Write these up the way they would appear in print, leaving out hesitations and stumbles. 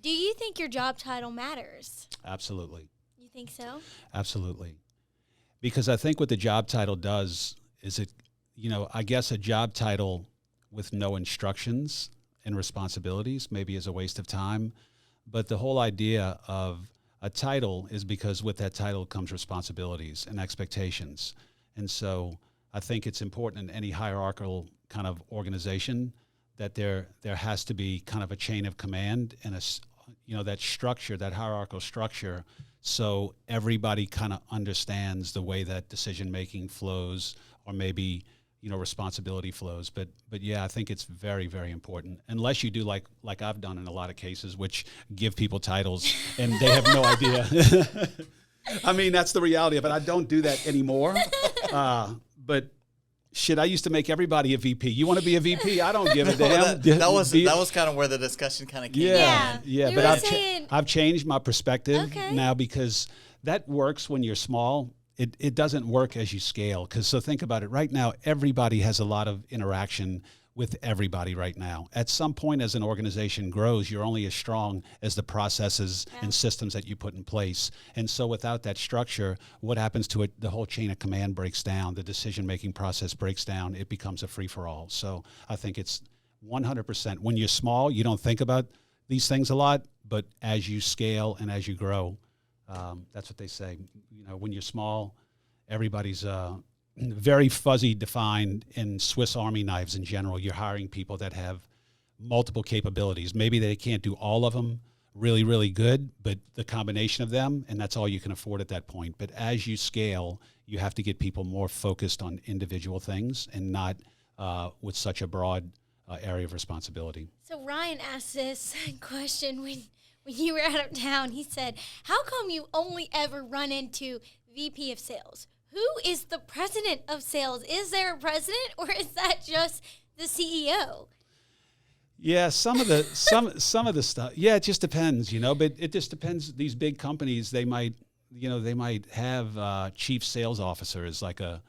Do you think your job title matters? Absolutely. You think so? Absolutely. Because I think what the job title does is I guess a job title with no instructions and responsibilities maybe is a waste of time. But the whole idea of a title is because with that title comes responsibilities and expectations. And so I think it's important in any hierarchical kind of organization that there has to be kind of a chain of command and that structure, that hierarchical structure, so everybody kind of understands the way that decision making flows, or maybe responsibility flows. But yeah, I think it's very, very important. Unless you do like I've done in a lot of cases, which give people titles and they have no idea. I mean, that's the reality of it. I don't do that anymore. But shit, I used to make everybody a VP. You want to be a VP? I don't give a damn. That was kind of where the discussion kind of came. Yeah. But I've changed my perspective now, because that works when you're small. It doesn't work as you scale. So think about it. Right now, everybody has a lot of interaction with everybody right now. At some point, as an organization grows, you're only as strong as the processes and systems that you put in place. And so without that structure, what happens to it? The whole chain of command breaks down. The decision-making process breaks down. It becomes a free-for-all. So I think it's 100%. When you're small, you don't think about these things a lot, but as you scale and as you grow, that's what they say. When you're small, everybody's very fuzzy defined in Swiss Army knives in general. You're hiring people that have multiple capabilities. Maybe they can't do all of them really, really good, but the combination of them, and that's all you can afford at that point. But as you scale, you have to get people more focused on individual things and not with such a broad area of responsibility. So Ryan asked this question when you were out of town. He said, how come you only ever run into VP of sales? Who is the president of sales? Is there a president, or is that just the CEO? Yeah, some of the stuff. Yeah, it just depends, But it just depends. These big companies, they might have chief sales officers, like a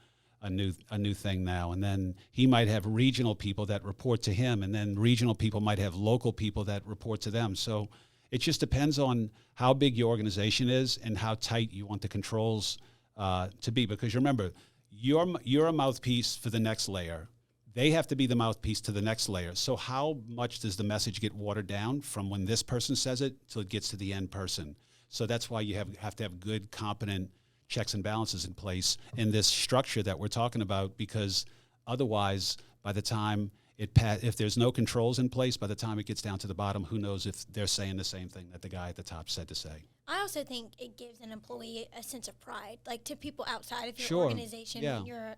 new thing now, and then he might have regional people that report to him, and then regional people might have local people that report to them. So it just depends on how big your organization is and how tight you want the controls to be, because remember, you're a mouthpiece for the next layer. They have to be the mouthpiece to the next layer. So how much does the message get watered down from when this person says it till it gets to the end person? So that's why you have to have good, competent checks and balances in place in this structure that we're talking about, because otherwise, by the time if there's no controls in place, by the time it gets down to the bottom, who knows if they're saying the same thing that the guy at the top said to say. I also think it gives an employee a sense of pride, like to people outside of your organization. Yeah. When you're,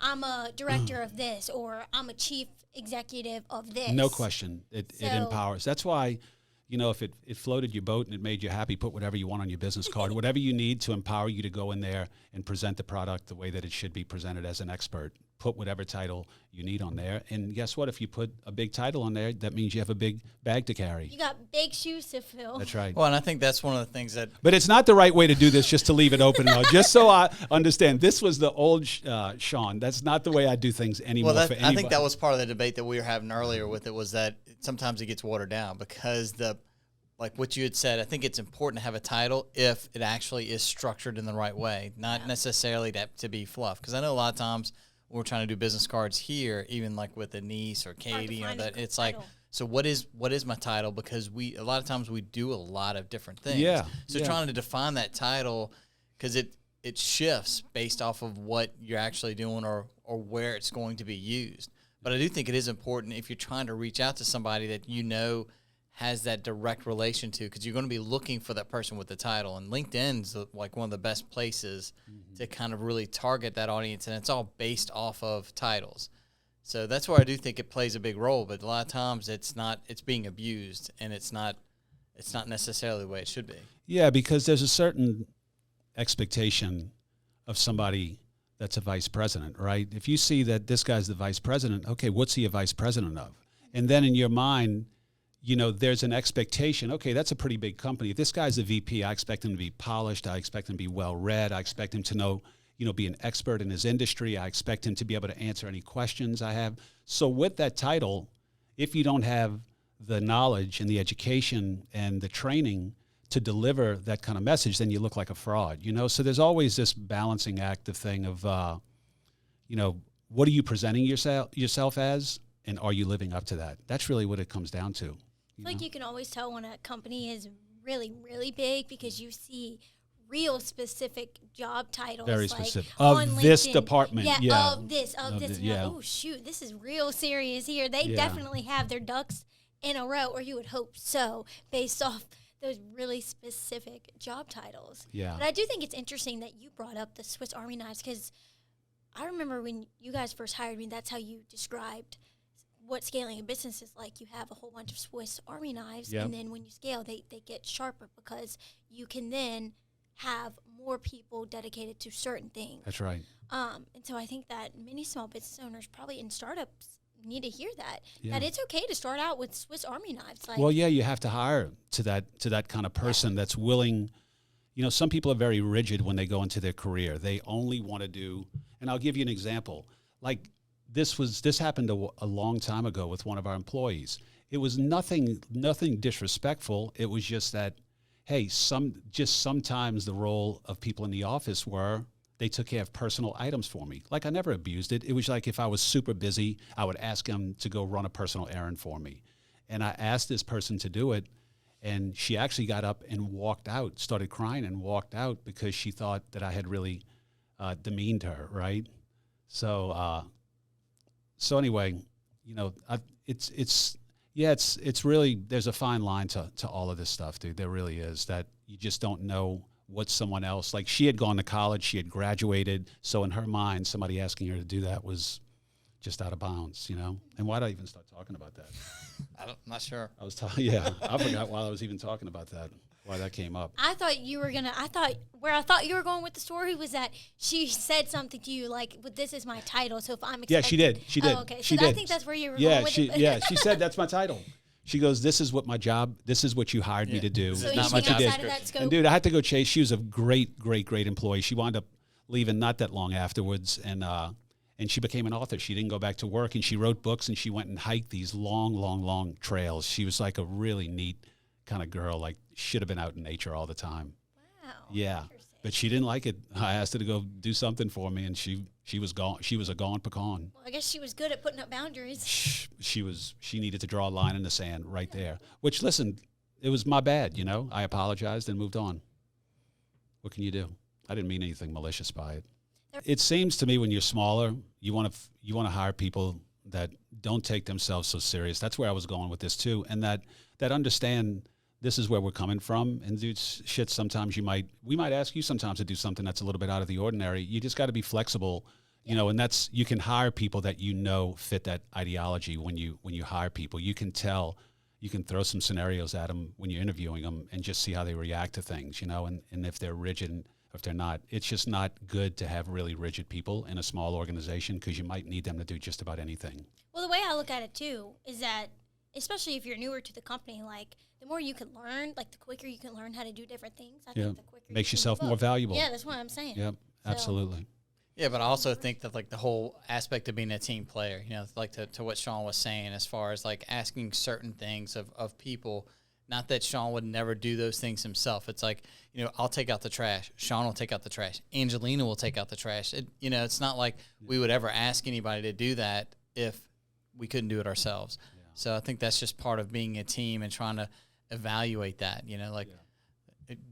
I'm a director of this, or I'm a chief executive of this. No question. It empowers. That's why, if it floated your boat and it made you happy, put whatever you want on your business card, whatever you need to empower you to go in there and present the product the way that it should be presented as an expert. Put whatever title you need on there. And guess what? If you put a big title on there, that means you have a big bag to carry. You got big shoes to fill. That's right. Well, and I think that's one of the things that... But it's not the right way to do this, just to leave it open now. Just so I understand, this was the old Sean. That's not the way I do things anymore for anybody. I think that was part of the debate that we were having earlier with it, was that sometimes it gets watered down because like what you had said, I think it's important to have a title if it actually is structured in the right way, not necessarily to be fluff. Because I know a lot of times when we're trying to do business cards here, even like with Denise or Katie, or that, it's like, so what is my title? Because a lot of times we do a lot of different things. Yeah. So trying to define that title, because it shifts based off of what you're actually doing or where it's going to be used. But I do think it is important if you're trying to reach out to somebody that has that direct relation to, because you're going to be looking for that person with the title. And LinkedIn's like one of the best places to kind of really target that audience, and it's all based off of titles. So that's where I do think it plays a big role. But a lot of times it's being abused, and it's not necessarily the way it should be. Yeah, because there's a certain expectation of somebody that's a vice president, right? If you see that this guy's the vice president, okay, what's he a vice president of? And then in your mind, there's an expectation. Okay, that's a pretty big company. If this guy's a VP, I expect him to be polished. I expect him to be well-read. I expect him to know, be an expert in his industry. I expect him to be able to answer any questions I have. So with that title, if you don't have the knowledge and the education and the training to deliver that kind of message, then you look like a fraud, you know? So there's always this balancing act of thing of, you know, what are you presenting yourself as, and are you living up to that? That's really what it comes down to. I feel like you can always tell when a company is really, really big because you see real specific job titles. Very like specific. on Of this LinkedIn. department. Yeah. Of this. And yeah. like, oh, shoot, this is real serious here. They definitely have their ducks in a row, or you would hope so, based off those really specific job titles. Yeah. But I do think it's interesting that you brought up the Swiss Army knives, because I remember when you guys first hired me, that's how you described what scaling a business is like. You have a whole bunch of Swiss Army knives, and then when you scale, they get sharper because you can then have more people dedicated to certain things. That's right. And so I think that many small business owners, probably in startups, need to hear that it's okay to start out with Swiss Army knives. Like, well, yeah, you have to hire to that kind of person that's willing. You know, some people are very rigid when they go into their career. They only want to do, and I'll give you an example. Like this happened a long time ago with one of our employees. It was nothing disrespectful. It was just that, hey, sometimes the role of people in the office were they took care of personal items for me. Like, I never abused it. It was like if I was super busy, I would ask them to go run a personal errand for me. And I asked this person to do it, and she actually got up and walked out, started crying and walked out because she thought that I had really demeaned her, right? So anyway, you know, it's really, there's a fine line to all of this stuff, dude. There really is, that you just don't know what someone else, like she had gone to college, she had graduated. So in her mind, somebody asking her to do that was just out of bounds, you know? And why did I even start talking about that? I'm not sure. I was talking, I forgot why I was even talking about that, why that came up. I thought you were going with the story was that she said something to you like, well, this is my title, so if I'm expected. Yeah, she did. Oh, okay. So I think that's where you were going with it. She said, that's my title. She goes, this is what my job, this is what you hired me to do. So not my job outside of that scope. And dude, I had to go chase. She was a great employee. She wound up leaving not that long afterwards, and she became an author. She didn't go back to work, and she wrote books, and she went and hiked these long trails. She was like a really neat kind of girl, like should have been out in nature all the time. Wow. Yeah. But she didn't like it. I asked her to go do something for me, and she was gone. She was a gone pecan. Well, I guess she was good at putting up boundaries. She needed to draw a line in the sand right there. Which, listen, it was my bad, you know. I apologized and moved on. What can you do? I didn't mean anything malicious by it. It seems to me when you're smaller, you want to hire people that don't take themselves so serious. That's where I was going with this too, and that understand this is where we're coming from. And dude, shit, sometimes we might ask you sometimes to do something that's a little bit out of the ordinary. You just got to be flexible, you know, and you can hire people that you know fit that ideology. When you hire people, you can tell, you can throw some scenarios at them when you're interviewing them and just see how they react to things, you know, and if they're rigid and if they're not. It's just not good to have really rigid people in a small organization because you might need them to do just about anything. Well, the way I look at it too is that, especially if you're newer to the company, like the more you can learn, like the quicker you can learn how to do different things, I think the quicker makes you yourself more valuable. Yeah, that's what I'm saying. Yep, absolutely. Yeah, but I also think that like the whole aspect of being a team player, you know, like to what Sean was saying, as far as like asking certain things of people. Not that Sean would never do those things himself. It's like, you know, I'll take out the trash. Sean will take out the trash. Angelina will take out the trash. You know, it's not like we would ever ask anybody to do that if we couldn't do it ourselves. Yeah. So I think that's just part of being a team and trying to evaluate that. You know, like,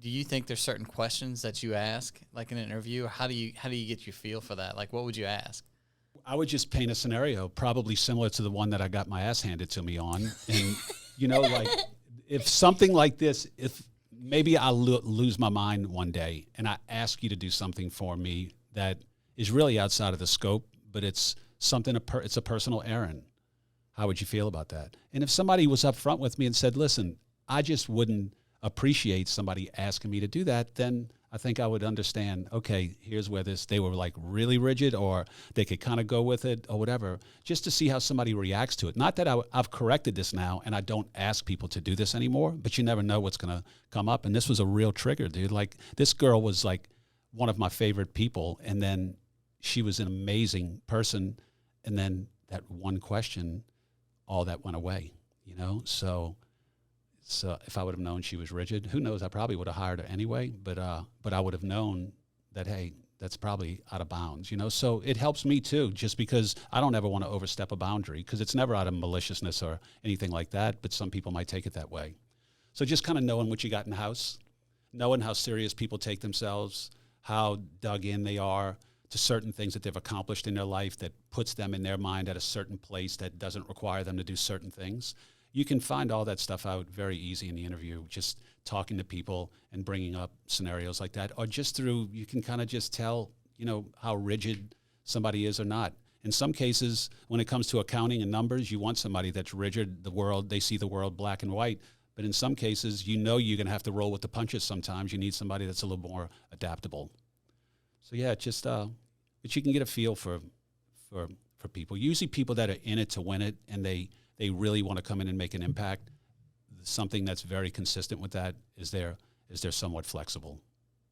do you think there's certain questions that you ask, like in an interview? Or how do you get your feel for that? Like, what would you ask? I would just paint a scenario, probably similar to the one that I got my ass handed to me on, and you know, like. If something like this, if maybe I'll lose my mind one day and I ask you to do something for me that is really outside of the scope, but it's something, it's a personal errand. How would you feel about that? And if somebody was up front with me and said, listen, I just wouldn't appreciate somebody asking me to do that, then I think I would understand, okay, here's where they were like really rigid, or they could kind of go with it or whatever, just to see how somebody reacts to it. Not that I've corrected this now and I don't ask people to do this anymore, but you never know what's going to come up. And this was a real trigger, dude. Like, this girl was like one of my favorite people, and then she was an amazing person, and then that one question, all that went away. So if I would have known she was rigid, who knows? I probably would have hired her anyway. But I would have known that, hey, that's probably out of bounds. So it helps me too, just because I don't ever want to overstep a boundary, because it's never out of maliciousness or anything like that. But some people might take it that way. So just kind of knowing what you got in the house, knowing how serious people take themselves, how dug in they are to certain things that they've accomplished in their life that puts them in their mind at a certain place that doesn't require them to do certain things. You can find all that stuff out very easy in the interview, just talking to people and bringing up scenarios like that, or just through, you can kind of just tell, how rigid somebody is or not. In some cases, when it comes to accounting and numbers, you want somebody that's rigid. They see the world black and white. But in some cases, you're going to have to roll with the punches sometimes. You need somebody that's a little more adaptable. So yeah, but you can get a feel for people. Usually people that are in it to win it, and they really want to come in and make an impact. Something that's very consistent with that is they're somewhat flexible.